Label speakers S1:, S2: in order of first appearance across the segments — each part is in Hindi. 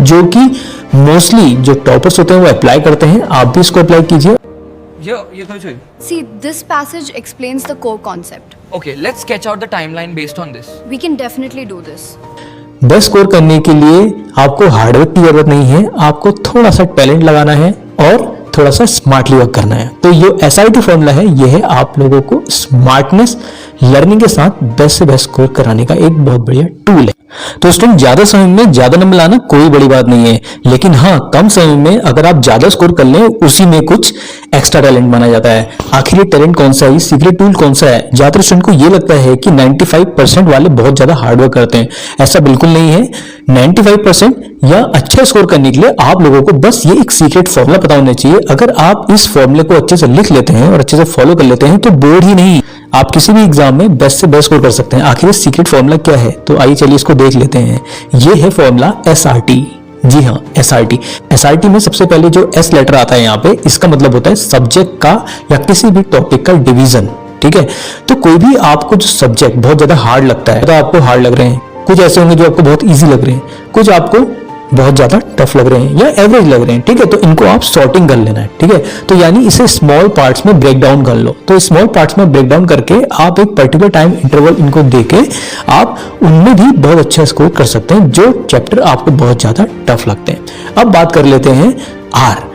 S1: जो कि मोस्टली जो टॉपर्स होते हैं वो अप्लाई करते हैं। आप भी इसको अप्लाई कीजिए।
S2: See, this passage explains the core concept.
S3: Okay, let's sketch out the timeline based on this.
S2: We can definitely do this.
S1: Best score करने के लिए आपको हार्डवर्क की जरूरत नहीं है, आपको थोड़ा सा टैलेंट लगाना है और थोड़ा सा स्मार्टली वर्क करना है। तो ये SRT फॉर्मूला है, ये है आप लोगों को स्मार्टनेस लर्निंग के साथ बेस्ट से बेस्ट स्कोर कराने का एक बहुत बढ़िया टूल है। तो स्टूडेंट ज्यादा समय में ज्यादा नंबर लाना कोई बड़ी बात नहीं है, लेकिन हाँ कम समय में अगर आप ज्यादा स्कोर कर लें उसी में कुछ एक्स्ट्रा टैलेंट माना जाता है। आखिर ये टैलेंट कौन सा है, सीक्रेट टूल कौन सा है? ज्यादातर स्टूडेंट को ये लगता है कि 95% वाले बहुत ज्यादा हार्डवर्क करते हैं, ऐसा बिल्कुल नहीं है। 95% या अच्छा स्कोर करने के लिए आप लोगों को बस ये एक सीक्रेट फॉर्मूला पता होना चाहिए। अगर आप इस फॉर्मूले को अच्छे से लिख लेते हैं और अच्छे से फॉलो कर लेते हैं तो बोर्ड ही नहीं, आप किसी भी एग्जाम में बेस्ट से बेस्ट स्कोर कर सकते हैं। आखिर सीक्रेट फॉर्मूला क्या है, तो आइए चलिए इसको देख लेते हैं। ये है फॉर्मूला SRT। जी हाँ, SRT में सबसे पहले जो S लेटर आता है यहाँ पे, इसका मतलब होता है सब्जेक्ट का या किसी भी टॉपिक का डिवीजन। ठीक है, तो कोई भी आपको जो सब्जेक्ट बहुत ज्यादा हार्ड लगता है, तो आपको हार्ड लग रहे हैं, कुछ ऐसे होंगे जो आपको बहुत इजी लग रहे हैं, कुछ आपको बहुत ज्यादा टफ लग रहे हैं या एवरेज लग रहे हैं। ठीक है, तो इनको आप सॉर्टिंग कर लेना है। ठीक है, तो यानी इसे स्मॉल पार्ट्स में ब्रेक डाउन कर लो। तो स्मॉल पार्ट्स में ब्रेक डाउन करके आप एक पर्टिकुलर टाइम इंटरवल इनको देके आप उनमें भी बहुत अच्छा स्कोर कर सकते हैं जो चैप्टर आपको बहुत ज्यादा टफ लगते हैं। अब बात कर लेते हैं आर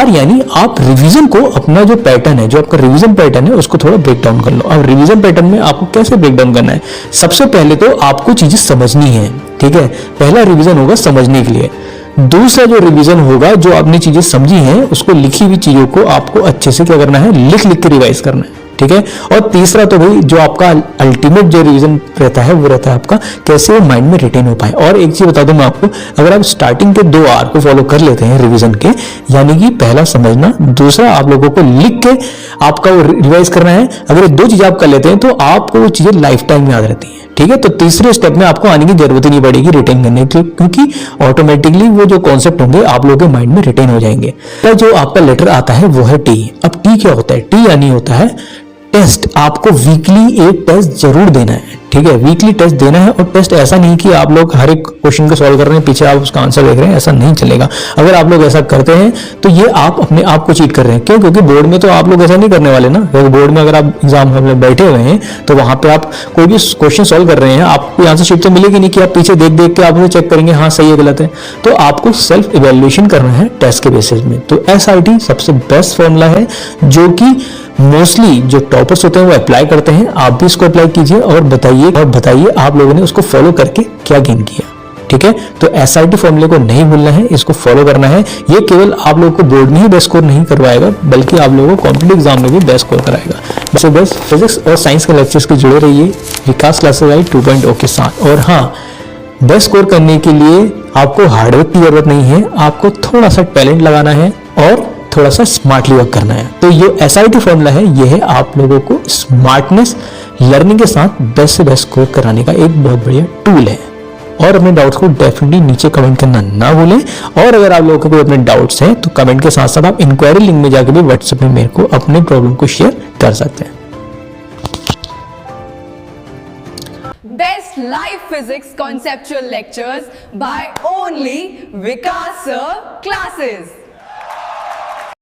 S1: यानी आप रिवीजन को, अपना जो पैटर्न है, जो आपका रिवीजन पैटर्न है, उसको थोड़ा ब्रेक डाउन कर लो। अब रिवीजन पैटर्न में आपको कैसे ब्रेक डाउन करना है? सबसे पहले तो आपको चीजें समझनी है। ठीक है, पहला रिवीजन होगा समझने के लिए। दूसरा जो रिवीजन होगा, जो आपने चीजें समझी हैं उसको लिखी हुई चीजों को आपको अच्छे से क्या करना है, लिख के रिवाइज करना है। ठीक है, और तीसरा तो भाई जो आपका अल्टीमेट जो रिवीजन रहता है वो रहता है आपका कैसे वो माइंड में रिटेन हो पाए। और एक चीज बता दूं मैं आपको, अगर आप स्टार्टिंग के 2 R को फॉलो कर लेते हैं रिवीजन के, यानी कि पहला समझना, दूसरा आप लोगों को लिख के आपका वो रिवाइज करना है, अगर ये 2 चीजें आप कर लेते हैं तो आपको वो चीजें लाइफ टाइम याद रहती है। ठीक है, तो तीसरे स्टेप में आपको आने की जरूरत ही नहीं पड़ेगी रिटेन करने की, क्योंकि ऑटोमेटिकली वो जो कॉन्सेप्ट होंगे आप लोगों के माइंड में रिटेन हो जाएंगे। तो जो आपका लेटर आता है वो है T। अब T क्या होता है? T यानी होता है टेस्ट। आपको वीकली एक टेस्ट जरूर देना है। ठीक है, वीकली टेस्ट देना है। और टेस्ट ऐसा नहीं कि आप लोग हर एक क्वेश्चन को सॉल्व कर रहे हैं, पीछे आप उसका आंसर देख रहे हैं, ऐसा नहीं चलेगा। अगर आप लोग ऐसा करते हैं तो ये आप अपने आप को चीट कर रहे हैं। क्यों? क्योंकि बोर्ड में तो आप लोग ऐसा नहीं करने वाले ना। क्योंकि बोर्ड में अगर आप एग्जाम में बैठे हुए हैं तो वहां पे आप कोई भी क्वेश्चन सॉल्व कर रहे हैं, आपको आंसर शीट तो मिलेगी नहीं कि आप पीछे देख देख के आप उसे चेक करेंगे हाँ सही है गलत है। तो आपको सेल्फ इवेल्युएशन करना है टेस्ट के बेसिस में। तो SRT सबसे बेस्ट फॉर्मूला है जो कि मोस्टली जो टॉपर्स होते हैं वो अप्लाई करते हैं। आप भी इसको अप्लाई कीजिए और बताइए आप लोगों ने उसको फॉलो करके क्या गेन किया। ठीक है, तो SRT फॉर्मूले को नहीं भूलना है, इसको फॉलो करना है। ये केवल आप लोगों को बोर्ड में ही बेस्ट स्कोर नहीं करवाएगा, बल्कि आप लोगों को कॉम्पिटिटिव एग्जाम में भी बेस्ट स्कोर कराएगा। बस बेस्ट फिजिक्स और साइंस के लेक्चर्स के जुड़े रहिए विकास क्लासेस आई 2.0 के साथ। और हाँ, बेस्ट स्कोर करने के लिए आपको हार्डवर्क की जरूरत नहीं है, आपको थोड़ा सा टैलेंट लगाना है और थोड़ा सा स्मार्टली वर्क करना है। तो ये SRT फॉर्मूला है, ये है आप लोगों को स्मार्टनेस लर्निंग के साथ बेस्ट से बेस्ट स्कोर कराने का एक बहुत बढ़िया टूल है। और अपने डाउट्स को डेफिनेटली नीचे कमेंट करना ना भूलें। और अगर आप लोगों को कोई अपने डाउट्स हैं तो कमेंट के साथ साथ आप इंक्वायरी लिंक में जाकर भी व्हाट्सएप में मेरे को अपने प्रॉब्लम को शेयर कर सकते हैं।
S4: Best live physics conceptual lectures by only Vikas Sir Classes.